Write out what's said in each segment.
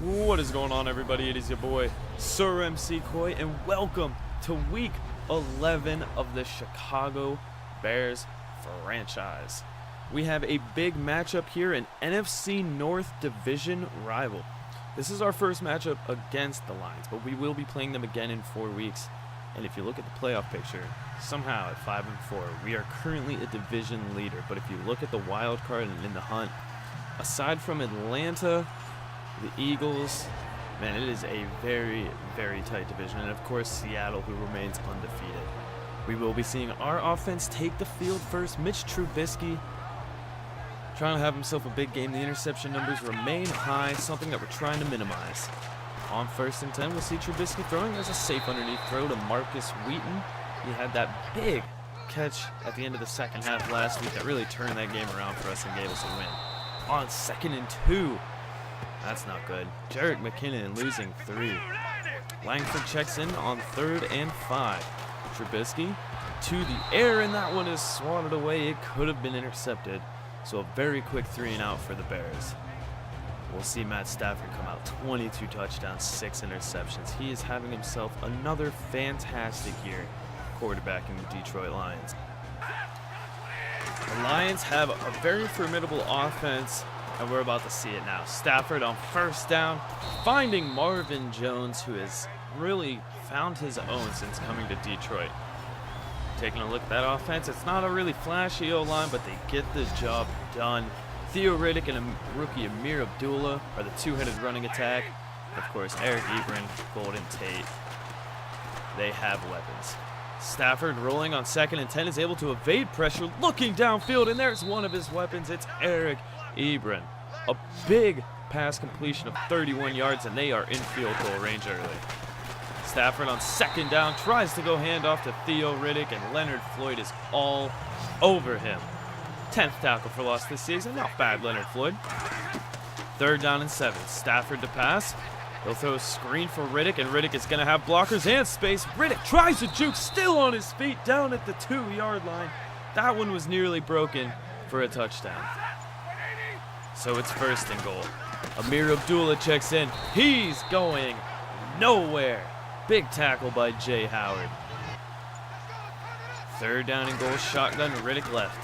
What is going on, everybody? It is your boy SirEmCeeCoy, and welcome to week 11 of the Chicago Bears franchise. We have a big matchup here, an NFC North division rival. This is our first matchup against the Lions, but we will be playing them again in 4 weeks. And if you look at the playoff picture, somehow at 5-4, we are currently a division leader. But if you look at the wild card and in the hunt, aside from Atlanta, the Eagles, man, it is a very, very tight division. And of course, Seattle, who remains undefeated. We will be seeing our offense take the field first. Mitch Trubisky trying to have himself a big game. The interception numbers remain high, something that we're trying to minimize. On 1st and 10, we'll see Trubisky throwing. There's a safe underneath throw to Marcus Wheaton. He had that big catch at the end of the second half last week that really turned that game around for us and gave us a win. On 2nd and 2, that's not good. Jerick McKinnon losing 3. Langford checks in on 3rd and 5. Trubisky to the air, and that one is swatted away. It could have been intercepted. So a very quick 3-and-out for the Bears. We'll see Matt Stafford come out 22 touchdowns, 6 interceptions. He is having himself another fantastic year quarterbacking the Detroit Lions. The Lions have a very formidable offense, and we're about to see it now. Stafford on 1st down, finding Marvin Jones, who has really found his own since coming to Detroit. Taking a look at that offense, it's not a really flashy O-line, but they get the job done. Theo Riddick and rookie Amir Abdullah are the two-headed running attack. Of course, Eric Ebron, Golden Tate. They have weapons. Stafford rolling on 2nd and 10 is able to evade pressure, looking downfield, and there's one of his weapons. It's Eric Ebron. A big pass completion of 31 yards, and they are in field goal range early. Stafford on 2nd down tries to go handoff to Theo Riddick, and Leonard Floyd is all over him. 10th tackle for loss this season. Not bad, Leonard Floyd. 3rd down and 7. Stafford to pass. He'll throw a screen for Riddick, and Riddick is going to have blockers and space. Riddick tries to juke, still on his feet, down at the 2-yard line. That one was nearly broken for a touchdown. So it's 1st and goal. Amir Abdullah checks in. He's going nowhere. Big tackle by Jay Howard. 3rd down and goal, shotgun, Riddick left.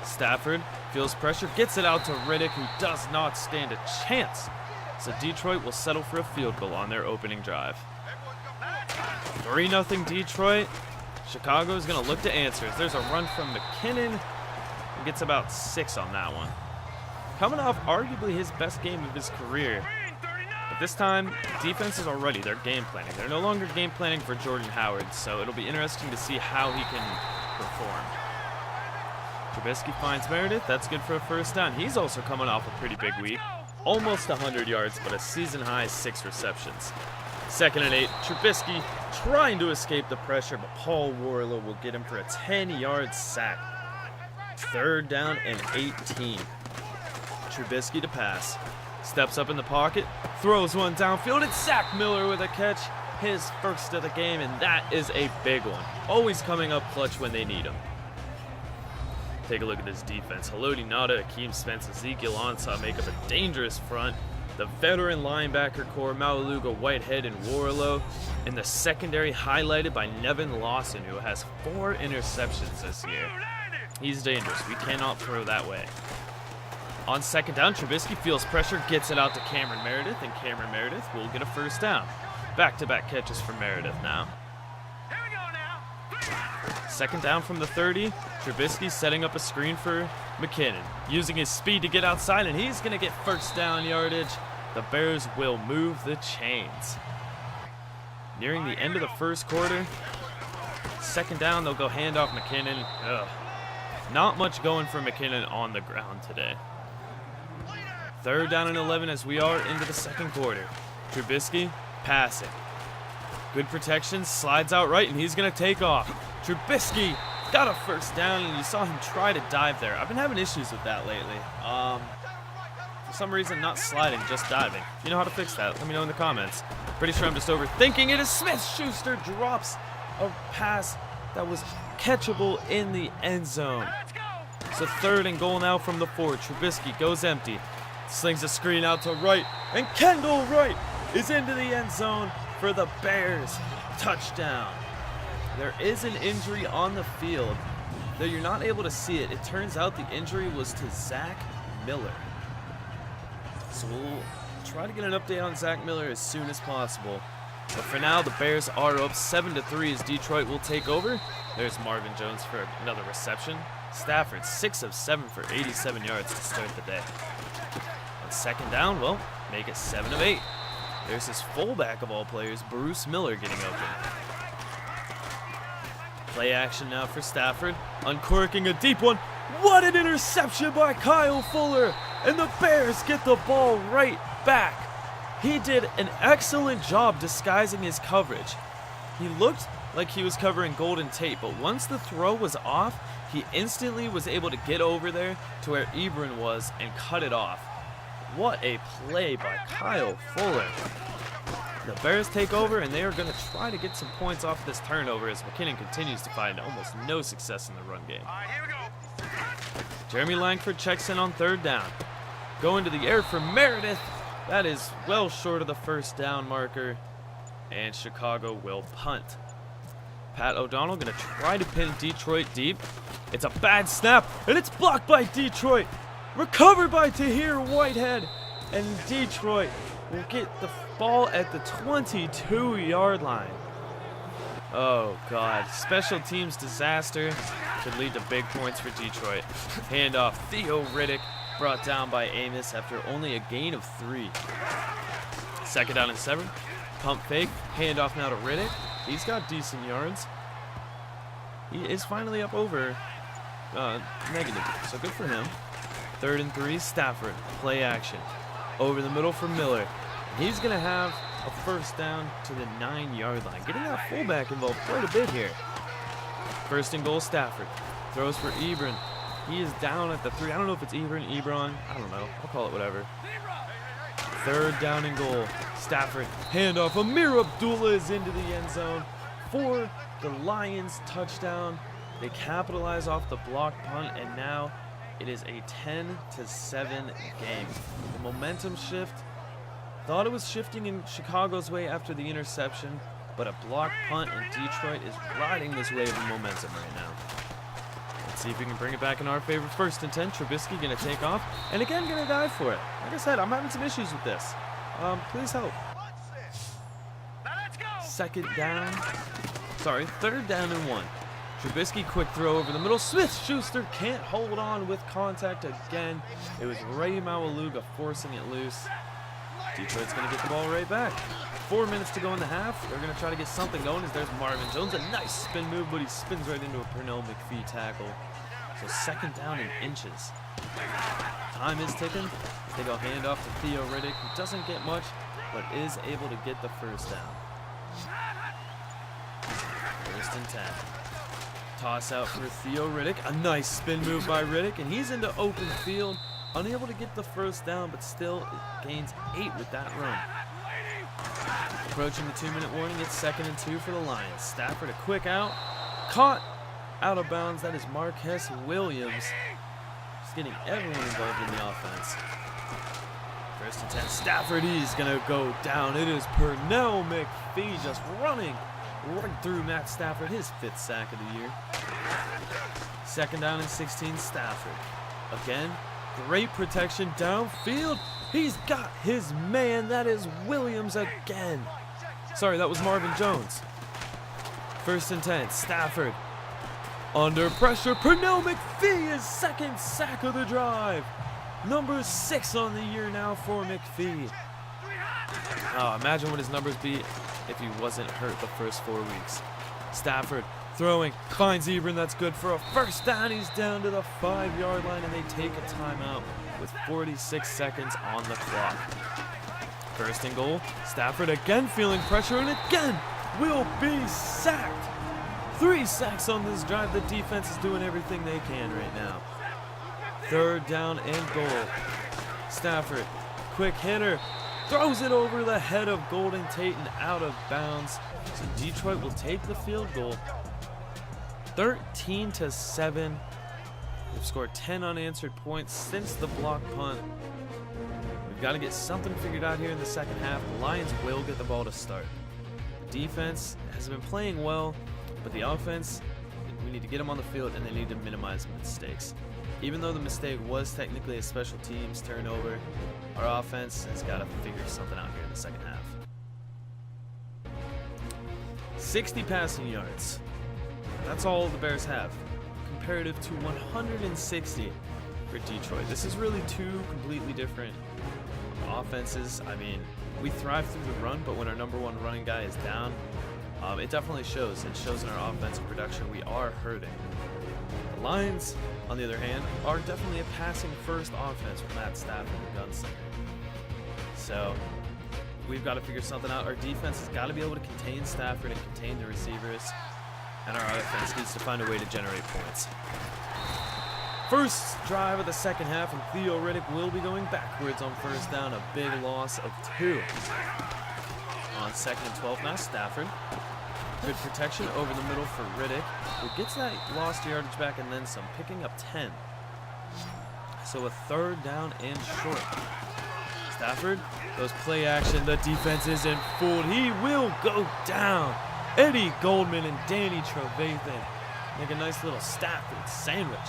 Stafford feels pressure, gets it out to Riddick, who does not stand a chance. So Detroit will settle for a field goal on their opening drive. 3-0 Detroit. Chicago is going to look to answer. There's a run from McKinnon. He gets about 6 on that one. Coming off arguably his best game of his career. But this time, defenses are ready. They're game planning. They're no longer game planning for Jordan Howard, so it'll be interesting to see how he can perform. Trubisky finds Meredith. That's good for a 1st down. He's also coming off a pretty big week. Almost 100 yards, but a season-high 6 receptions. 2nd and 8. Trubisky trying to escape the pressure, but Paul Warlow will get him for a 10-yard sack. 3rd down and 18. Trubisky to pass. Steps up in the pocket, throws one downfield, and Zach Miller with a catch. His 1st of the game, and that is a big one. Always coming up clutch when they need him. Take a look at this defense. Haloti Ngata, Akeem Spence, Ezekiel Ansah make up a dangerous front. The veteran linebacker core, Maualuga, Whitehead, and Warlow. And the secondary highlighted by Nevin Lawson, who has 4 interceptions this year. He's dangerous. We cannot throw that way. On 2nd down, Trubisky feels pressure, gets it out to Cameron Meredith, and Cameron Meredith will get a 1st down. Back-to-back catches for Meredith now. 2nd down from the 30. Trubisky setting up a screen for McKinnon, using his speed to get outside, and he's going to get 1st down yardage. The Bears will move the chains. Nearing the end of the 1st quarter. 2nd down, they'll go handoff McKinnon. Ugh. Not much going for McKinnon on the ground today. 3rd down and 11 as we are into the 2nd quarter. Trubisky passing. Good protection, slides out right, and he's going to take off. Trubisky got a 1st down, and you saw him try to dive there. I've been having issues with that lately. For some reason, not sliding, just diving. If you know how to fix that, let me know in the comments. Pretty sure I'm just overthinking it as Smith-Schuster drops a pass that was catchable in the end zone. So 3rd and goal now from the 4. Trubisky goes empty. Slings a screen out to Wright, and Kendall Wright is into the end zone for the Bears. Touchdown. There is an injury on the field, though you're not able to see it. It turns out the injury was to Zach Miller. So we'll try to get an update on Zach Miller as soon as possible. But for now, the Bears are up 7-3 as Detroit will take over. There's Marvin Jones for another reception. Stafford 6 of 7 for 87 yards to start the day. On second down, well, make it 7 of 8. There's his fullback of all players, Bruce Miller, getting open. Play action now for Stafford, uncorking a deep one. What an interception by Kyle Fuller! And the Bears get the ball right back. He did an excellent job disguising his coverage. He looked like he was covering Golden Tate, but once the throw was off, he instantly was able to get over there to where Ebron was and cut it off. What a play by Kyle Fuller. The Bears take over, and they are going to try to get some points off this turnover as McKinnon continues to find almost no success in the run game. Jeremy Langford checks in on third down. Going to the air for Meredith. That is well short of the first down marker, and Chicago will punt. Pat O'Donnell going to try to pin Detroit deep. It's a bad snap, and it's blocked by Detroit. Recovered by Tahir Whitehead, and Detroit will get the ball at the 22-yard line. Oh, God. Special teams disaster could lead to big points for Detroit. Handoff, Theo Riddick brought down by Amos after only a gain of 3. Second down and 7. Pump fake. Handoff now to Riddick. He's got decent yards. He is finally up over negative, so good for him. Third and 3, Stafford. Play action. Over the middle for Miller. He's going to have a first down to the 9-yard line. Getting that fullback involved quite a bit here. First and goal, Stafford. Throws for Ebron. He is down at the 3. I don't know if it's Ebron. I don't know. I'll call it whatever. Third down and goal. Stafford. Handoff. Amir Abdullah is into the end zone for the Lions touchdown. They capitalize off the block punt, and now it is a 10-7 game. The momentum shift. Thought it was shifting in Chicago's way after the interception, but a block punt, and Detroit is riding this wave of momentum right now. Let's see if we can bring it back in our favor. First and 10, Trubisky going to take off, and again going to dive for it. Like I said, I'm having some issues with this. Please help. Third down and 1. Trubisky, quick throw over the middle. Smith-Schuster can't hold on with contact again. It was Ray Maualuga forcing it loose. Detroit's going to get the ball right back. 4 minutes to go in the half. They're going to try to get something going as there's Marvin Jones. A nice spin move, but he spins right into a Pernell McPhee tackle. So second down in inches. Time is ticking. They go handoff to Theo Riddick, who doesn't get much, but is able to get the first down. First and 10. Toss out for Theo Riddick. A nice spin move by Riddick, and he's into open field. Unable to get the first down, but still gains 8 with that run. Approaching the 2-minute warning, it's second and 2 for the Lions. Stafford a quick out. Caught out of bounds. That is Marquez Williams. Just getting everyone involved in the offense. First and 10. Stafford, he's going to go down. It is Pernell McPhee just running right through Matt Stafford, his 5th sack of the year. Second down and 16, Stafford. Again, great protection downfield. He's got his man. That is Williams again. Sorry, that was Marvin Jones. First and 10, Stafford. Under pressure, Pernell McPhee, his 2nd sack of the drive. Number 6 on the year now for McPhee. Oh, imagine what his numbers be if he wasn't hurt the first 4 weeks. Stafford throwing, finds Ebron, that's good for a first down. He's down to the 5-yard line, and they take a timeout with 46 seconds on the clock. First and goal, Stafford again feeling pressure, and again will be sacked. 3 sacks on this drive. The defense is doing everything they can right now. Third down and goal. Stafford, quick hitter, throws it over the head of Golden Tate and out of bounds. So Detroit will take the field goal. 13-7. They've scored 10 unanswered points since the block punt. got to get something figured out here in the second half. The Lions will get the ball to start. The defense has been playing well, but the offense, we need to get them on the field and they need to minimize mistakes. Even though the mistake was technically a special teams turnover, our offense has got to figure something out here in the second half. 60 passing yards. That's all the Bears have, comparative to 160 for Detroit. This is really two completely different offenses. I mean, we thrive through the run, but when our number one running guy is down, it definitely shows. It shows in our offensive production. We are hurting. The Lions, on the other hand, are definitely a passing-first offense with Matt Stafford, the gunslinger. So we've got to figure something out. Our defense has got to be able to contain Stafford and contain the receivers, and our offense needs to find a way to generate points. First drive of the second half, and Theo Riddick will be going backwards on first down. A big loss of 2. On 2nd and 12 now, Stafford. Good protection over the middle for Riddick, who gets that lost yardage back and then some, picking up 10. So a 3rd down and short. Stafford goes play action. The defense isn't fooled. He will go down. Eddie Goldman and Danny Trevathan make a nice little Stafford sandwich.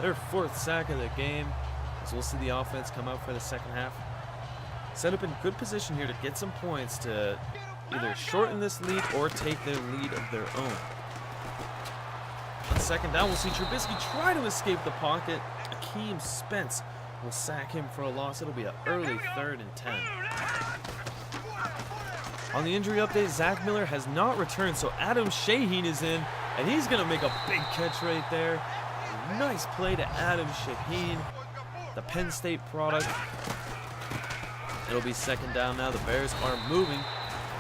Their 4th sack of the game, as we'll see the offense come out for the second half. Set up in good position here to get some points to either shorten this lead or take their lead of their own. On 2nd down, we'll see Trubisky try to escape the pocket. Akeem Spence will sack him for a loss. It'll be an early 3rd and 10. On the injury update, Zach Miller has not returned, so Adam Shaheen is in, and he's going to make a big catch right there. Nice play to Adam Shaheen, the Penn State product. It'll be 2nd down now. The Bears are moving.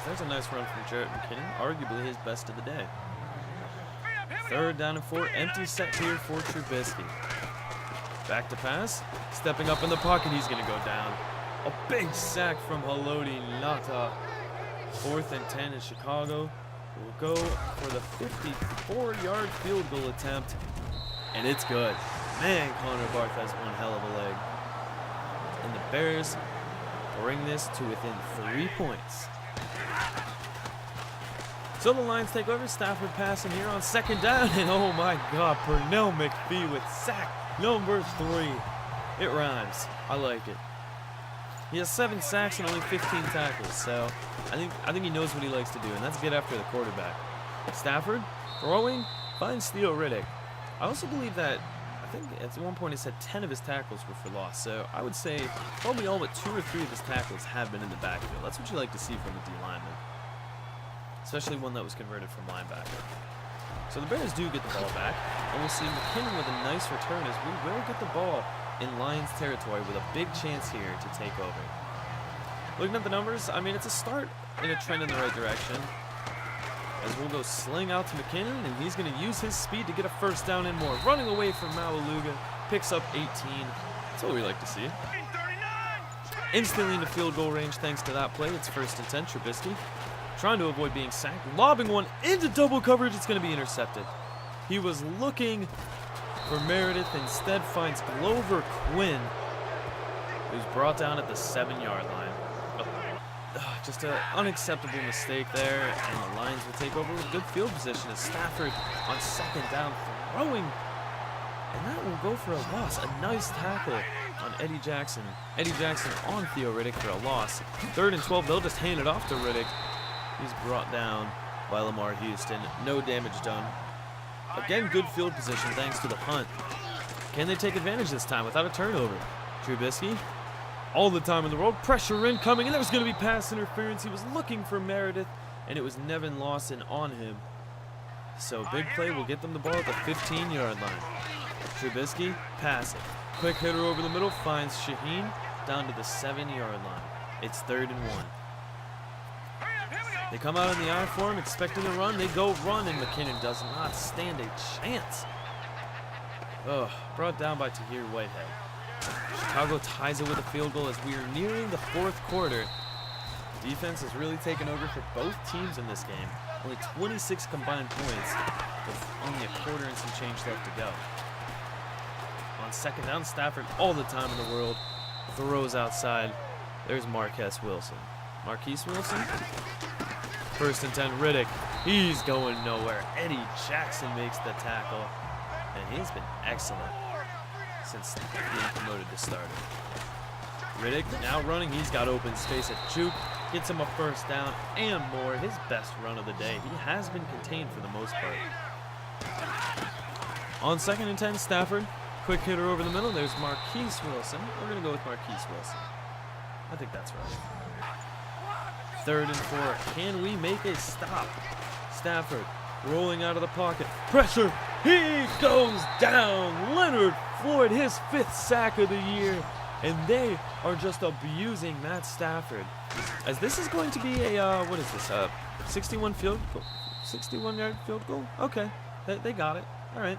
There's a nice run from Jarrett McKinnon, arguably his best of the day. 3rd down and 4, empty set here for Trubisky. Back to pass, stepping up in the pocket, he's gonna go down. A big sack from Haloti Ngata. 4th and 10 in Chicago. We'll go for the 54-yard field goal attempt, and it's good. Man, Connor Barth has one hell of a leg. And the Bears bring this to within 3 points. So the Lions take over. Stafford passing here on 2nd down, and oh my God, Pernell McPhee with sack number 3. It rhymes. I like it. He has 7 sacks and only 15 tackles, so I think he knows what he likes to do, and that's get after the quarterback. Stafford throwing, finds Theo Riddick. I also believe that, I think at one point it said 10 of his tackles were for loss, so I would say probably all but 2 or 3 of his tackles have been in the backfield. That's what you like to see from a D lineman, especially one that was converted from linebacker. So the Bears do get the ball back, and we'll see McKinnon with a nice return as we will get the ball in Lions territory with a big chance here to take over. Looking at the numbers, I mean, it's a start in a trend in the right direction. As we'll go sling out to McKinnon, and he's going to use his speed to get a 1st down and more. Running away from Malaluga, picks up 18. That's what we like to see. Instantly into field goal range thanks to that play. It's 1st and 10, Trubisky. Trying to avoid being sacked, lobbing one into double coverage. It's going to be intercepted. He was looking for Meredith, instead finds Glover Quinn, who's brought down at the 7-yard line. Just an unacceptable mistake there, and the Lions will take over with good field position as Stafford on 2nd down throwing, and that will go for a loss. A nice tackle on Eddie Jackson. Eddie Jackson on Theo Riddick for a loss. 3rd and 12, they'll just hand it off to Riddick. He's brought down by Lamar Houston. No damage done. Again, good field position thanks to the punt. Can they take advantage this time without a turnover? Trubisky, all the time in the world. Pressure incoming, and there's going to be pass interference. He was looking for Meredith, and it was Nevin Lawson on him. So big play will get them the ball at the 15-yard line. Trubisky passing. Quick hitter over the middle, finds Shaheen down to the 7-yard line. It's 3rd and 1. They come out in the I form, expecting a run. They go run, and McKinnon does not stand a chance. Brought down by Tahir Whitehead. Chicago ties it with a field goal as we are nearing the 4th quarter. Defense has really taken over for both teams in this game. Only 26 combined points with only a quarter and some change left to go. On 2nd down, Stafford all the time in the world throws outside. There's Marquise Wilson. Marquise Wilson? 1st and 10, Riddick. He's going nowhere. Eddie Jackson makes the tackle. And he's been excellent since being promoted to starter. Riddick now running. He's got open space at juke. Gets him a 1st down and more. His best run of the day. He has been contained for the most part. On 2nd and 10, Stafford. Quick hitter over the middle. There's Marquise Wilson. We're going to go with Marquise Wilson. I think that's right. 3rd and 4. Can we make a stop? Stafford rolling out of the pocket. Pressure. He goes down. Leonard Floyd, his 5th sack of the year. And they are just abusing Matt Stafford. As this is going to be a, what is this, 61 field goal? 61-yard field goal? Okay, they got it. All right.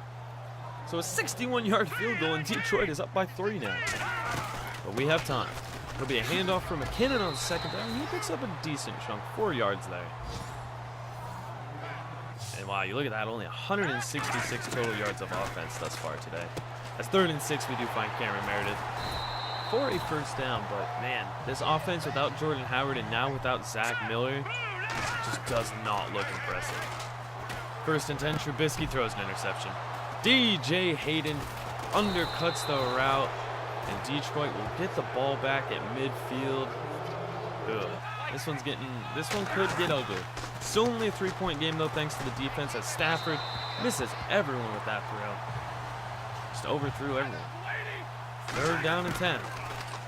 So a 61-yard field goal, and Detroit is up by 3 now. But we have time. There'll be a handoff for McKinnon on 2nd down. He picks up a decent chunk, 4 yards there. And wow, you look at that, only 166 total yards of offense thus far today. As 3rd and 6, we do find Cameron Meredith for a 1st down, but man, this offense without Jordan Howard and now without Zach Miller just does not look impressive. 1st and 10, Trubisky throws an interception. DJ Hayden undercuts the route, and Detroit will get the ball back at midfield. Ugh. This one could get ugly. Still only a 3-point game though, thanks to the defense, as Stafford misses everyone with that throw. Just overthrew everyone. 3rd down and 10.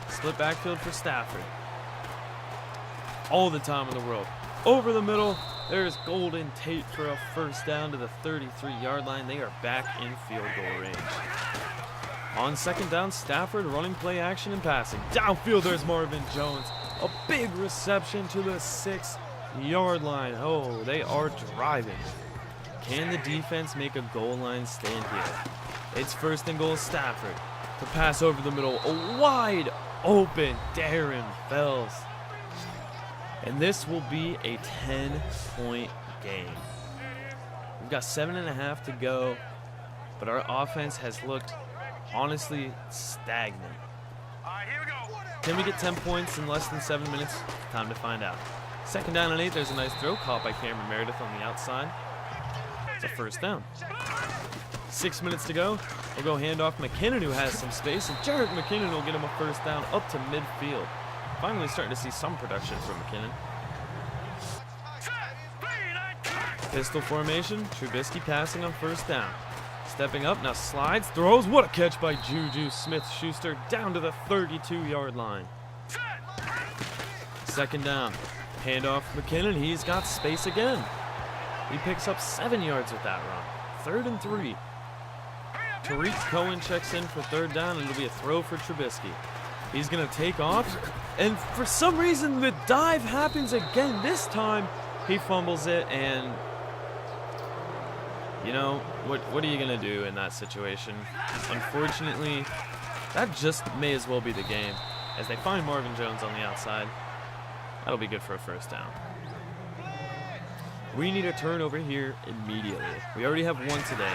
Split backfield for Stafford. All the time in the world. Over the middle, there's Golden Tate for a 1st down to the 33-yard line. They are back in field goal range. On 2nd down, Stafford running play action and passing. Downfield, there's Marvin Jones. A big reception to the 6-yard line. Oh, they are driving. Can the defense make a goal line stand here? It's 1st and goal, Stafford. To pass over the middle, a wide open Darren Fells. And this will be a 10-point game. We've got 7.5 to go, but our offense has looked honestly stagnant. Can we get 10 points in less than 7 minutes? Time to find out. 2nd down and 8, there's a nice throw caught by Cameron Meredith on the outside. It's a 1st down. 6 minutes to go. We'll go handoff McKinnon, who has some space, and Jarek McKinnon will get him a 1st down up to midfield. Finally starting to see some production from McKinnon. Pistol formation, Trubisky passing on 1st down. Stepping up, now slides, throws, what a catch by Juju Smith-Schuster down to the 32-yard line. 2nd down, handoff McKinnon, he's got space again. He picks up 7 yards with that run. 3rd and 3. Tariq Cohen checks in for 3rd down, and it'll be a throw for Trubisky. He's going to take off, and for some reason the dive happens again. This time he fumbles it, and you know, what are you going to do in that situation? Unfortunately, that just may as well be the game, as they find Marvin Jones on the outside. That'll be good for a 1st down. We need a turnover here immediately. We already have one today.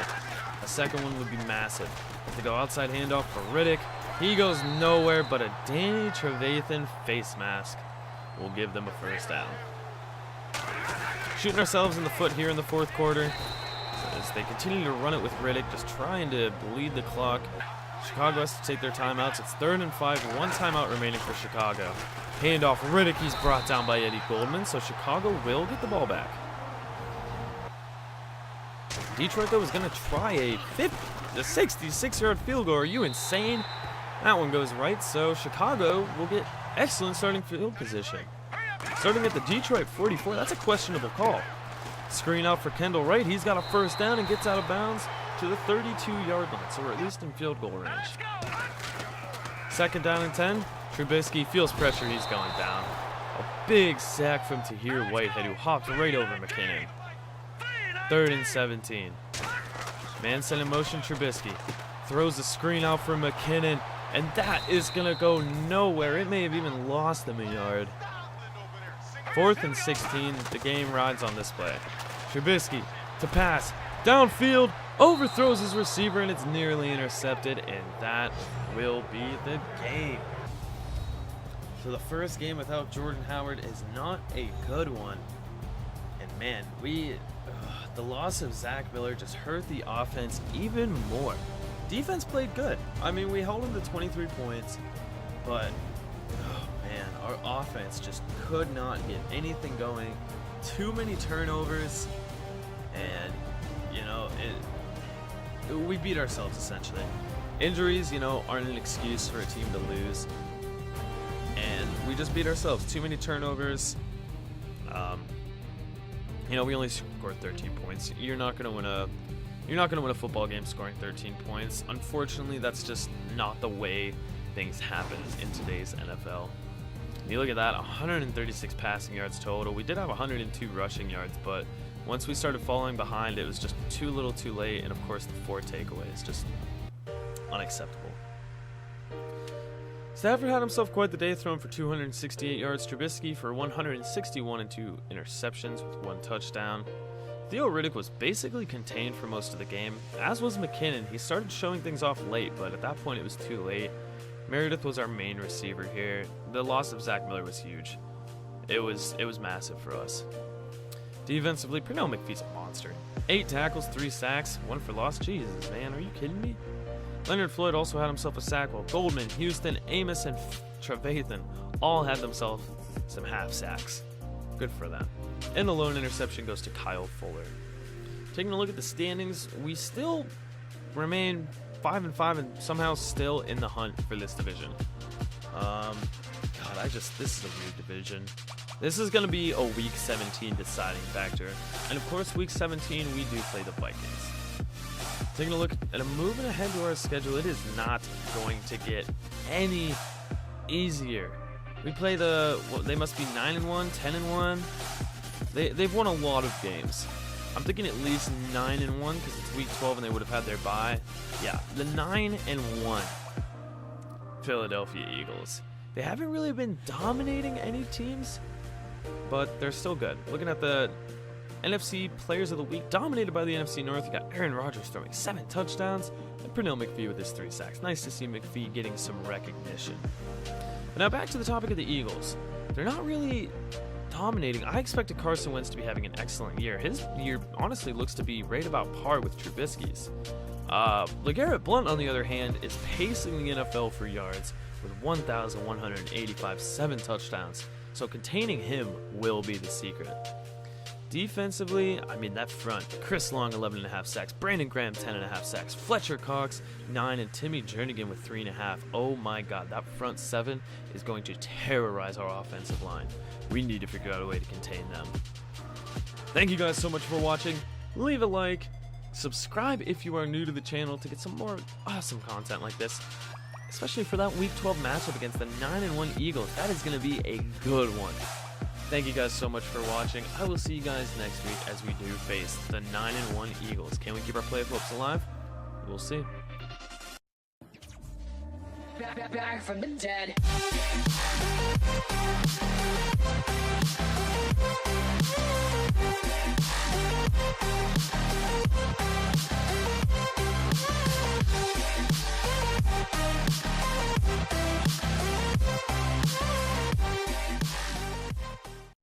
A 2nd one would be massive. Have to go outside handoff for Riddick. He goes nowhere, but a Danny Trevathan face mask will give them a 1st down. Shooting ourselves in the foot here in the 4th quarter, as they continue to run it with Riddick, just trying to bleed the clock. Chicago has to take their timeouts. It's 3rd and 5, 1 timeout remaining for Chicago. Handoff Riddick, he's brought down by Eddie Goldman, so Chicago will get the ball back. Detroit, though, is going to try a 66-yard field goal. Are you insane? That one goes right, so Chicago will get excellent starting field position. Starting at the Detroit 44, that's a questionable call. Screen out for Kendall Wright. He's got a 1st down and gets out of bounds to the 32-yard line, so we're at least in field goal range. 2nd down and 10. Trubisky feels pressure. He's going down. A big sack from Tahir Whitehead, who hopped right over McKinnon. 3rd and 17. Man set in motion, Trubisky. Throws the screen out for McKinnon, and that is going to go nowhere. It may have even lost him a yard. 4th and 16. The game rides on this play. Trubisky to pass. Downfield. Overthrows his receiver, and it's nearly intercepted, and that will be the game. So the first game without Jordan Howard is not a good one. And man, the loss of Zach Miller just hurt the offense even more. Defense played good. I mean, we held them to 23 points, but oh man, our offense just could not get anything going. Too many turnovers, and you know, we beat ourselves essentially. Injuries, you know, aren't an excuse for a team to lose, and we just beat ourselves. Too many turnovers. You know, we only scored 13 points. You're not gonna win a football game scoring 13 points. Unfortunately, that's just not the way things happen in today's NFL. You look at that, 136 passing yards total. We did have 102 rushing yards, but once we started falling behind, it was just too little too late, and of course the 4 takeaways, just unacceptable. Stafford had himself quite the day, throwing for 268 yards. Trubisky for 161 and 2 interceptions with 1 touchdown. Theo Riddick was basically contained for most of the game, as was McKinnon. He started showing things off late, but at that point it was too late. Meredith was our main receiver here. The loss of Zach Miller was huge. It was massive for us. Defensively, Pernell McPhee's a monster. 8 tackles, 3 sacks, 1 for loss. Jesus, man, are you kidding me? Leonard Floyd also had himself a sack, while Goldman, Houston, Amos, and Trevathan all had themselves some half sacks. Good for them. And the lone interception goes to Kyle Fuller. Taking a look at the standings, we still remain 5-5 and somehow still in the hunt for this division. This is a weird division. This is going to be a Week 17 deciding factor. And of course, Week 17, we do play the Vikings. Taking a look at a moving ahead to our schedule, it is not going to get any easier. We play they must be 9-1, 10-1. They've won a lot of games. I'm thinking at least 9-1 because it's Week 12 and they would have had their bye. Yeah, the 9-1 Philadelphia Eagles. They haven't really been dominating any teams, but they're still good. Looking at the NFC Players of the Week, dominated by the NFC North, you got Aaron Rodgers throwing 7 touchdowns, and Pernell McPhee with his 3 sacks. Nice to see McPhee getting some recognition. But now back to the topic of the Eagles. They're not really dominating. I expected Carson Wentz to be having an excellent year. His year honestly looks to be right about par with Trubisky's. LeGarrette Blount, on the other hand, is pacing the NFL for yards with 1,185, 7 touchdowns. So containing him will be the secret. Defensively, I mean, that front, Chris Long, 11.5 sacks, Brandon Graham, 10.5 sacks, Fletcher Cox, 9, and Timmy Jernigan with 3.5. Oh my God, that front 7 is going to terrorize our offensive line. We need to figure out a way to contain them. Thank you guys so much for watching. Leave a like, subscribe if you are new to the channel to get some more awesome content like this, especially for that Week 12 matchup against the 9-1 Eagles. That is going to be a good one. Thank you guys so much for watching. I will see you guys next week as we do face the 9-1 Eagles. Can we keep our playoff hopes alive? We'll see. Back from the dead.